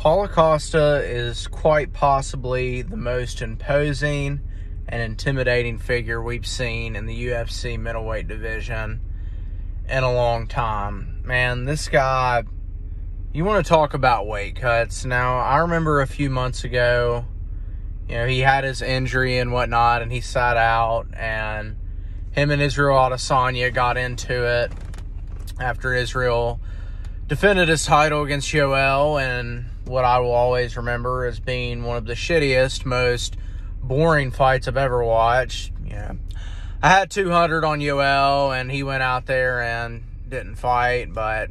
Paulo Costa is quite possibly the most imposing and intimidating figure we've seen in the UFC middleweight division in a long time. Man, this guy, you want to talk about weight cuts. Now, I remember a few months ago, he had his injury and whatnot, and he sat out, and him and Israel Adesanya got into it after Israel defended his title against Yoel, and what I will always remember as being one of the shittiest, most boring fights I've ever watched. I had 200 on Yoel, and he went out there and didn't fight, but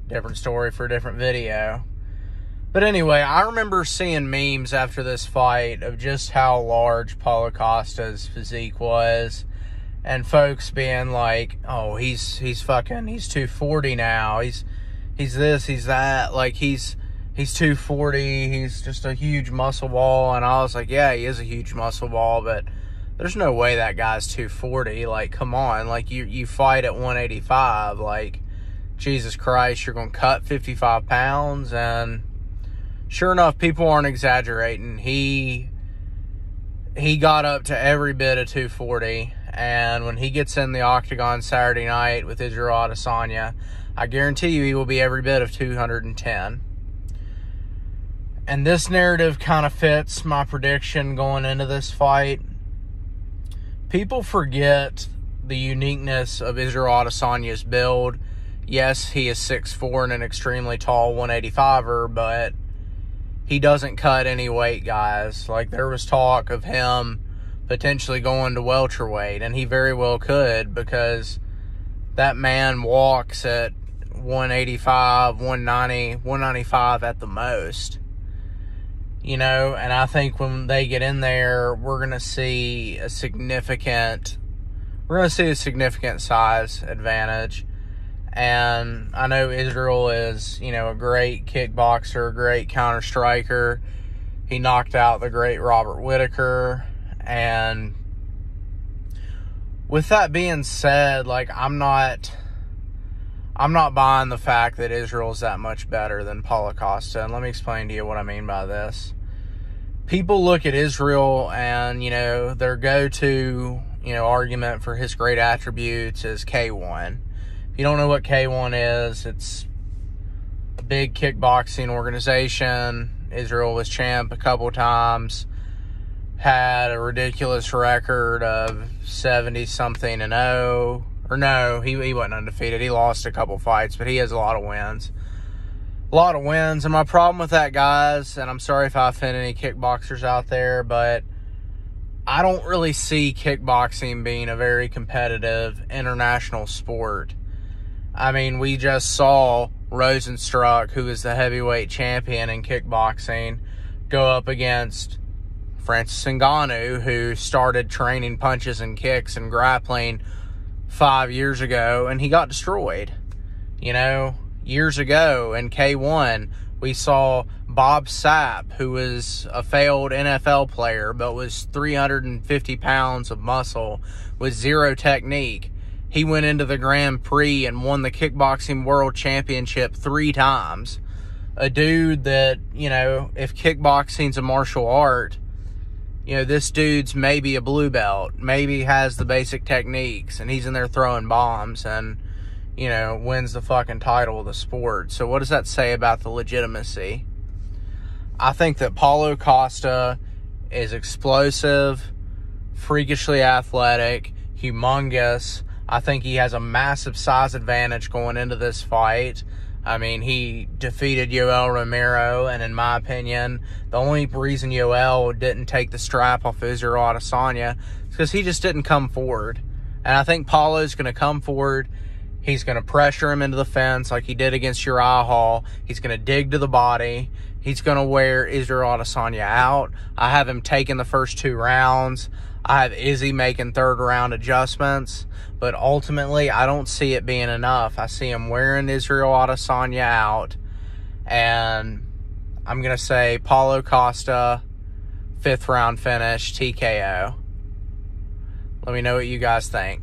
different story for a different video. But anyway, I remember seeing memes after this fight of just how large Paulo Costa's physique was, and folks being like, "Oh, he's 240 now. He's this, he's that. Like he's 240. He's just a huge muscle ball." And I was like, "Yeah, he is a huge muscle ball, but there's no way that guy's 240. Like, come on. Like you fight at 185. Like, Jesus Christ, you're gonna cut 55 pounds." And sure enough, people aren't exaggerating. He got up to every bit of 240. And when he gets in the octagon Saturday night with Israel Adesanya, I guarantee you he will be every bit of 210. And this narrative kind of fits my prediction going into this fight. People forget the uniqueness of Israel Adesanya's build. Yes, he is 6'4" and an extremely tall 185er, but he doesn't cut any weight, guys. Like, there was talk of him potentially going to welterweight, and he very well could, because that man walks at 185, 190, 195 at the most. And I think when they get in there, we're going to see a significant size advantage. And I know Israel is, a great kickboxer, a great counter striker. He knocked out the great Robert Whittaker. And with that being said, like, I'm not buying the fact that Israel's that much better than Paulo Costa. And let me explain to you what I mean by this. People look at Israel and, their go-to, argument for his great attributes is K1. If you don't know what K1 is, it's a big kickboxing organization. Israel was champ a couple times. Had a ridiculous record of 70-something-0. Or no, he wasn't undefeated. He lost a couple fights, but he has a lot of wins. And my problem with that, guys, and I'm sorry if I offend any kickboxers out there, but I don't really see kickboxing being a very competitive international sport. I mean, we just saw Rosenstruck, who is the heavyweight champion in kickboxing, go up against Francis Ngannou, who started training punches and kicks and grappling 5 years ago, and he got destroyed. Years ago in K1, we saw Bob Sapp, who was a failed NFL player, but was 350 pounds of muscle with zero technique. He went into the Grand Prix and won the Kickboxing World Championship 3 times. A dude that, if kickboxing's a martial art, this dude's maybe a blue belt, maybe has the basic techniques, and he's in there throwing bombs and, wins the fucking title of the sport. So what does that say about the legitimacy? I think that Paulo Costa is explosive, freakishly athletic, humongous. I think he has a massive size advantage going into this fight. I mean, he defeated Yoel Romero, and in my opinion, the only reason Yoel didn't take the strap off Israel Adesanya is because he just didn't come forward. And I think Paulo's going to come forward. He's going to pressure him into the fence like he did against Uriah Hall. He's going to dig to the body. He's going to wear Israel Adesanya out. I have him taking the first 2 rounds. I have Izzy making third-round adjustments. But ultimately, I don't see it being enough. I see him wearing Israel Adesanya out. And I'm going to say Paulo Costa, 5th round finish, TKO. Let me know what you guys think.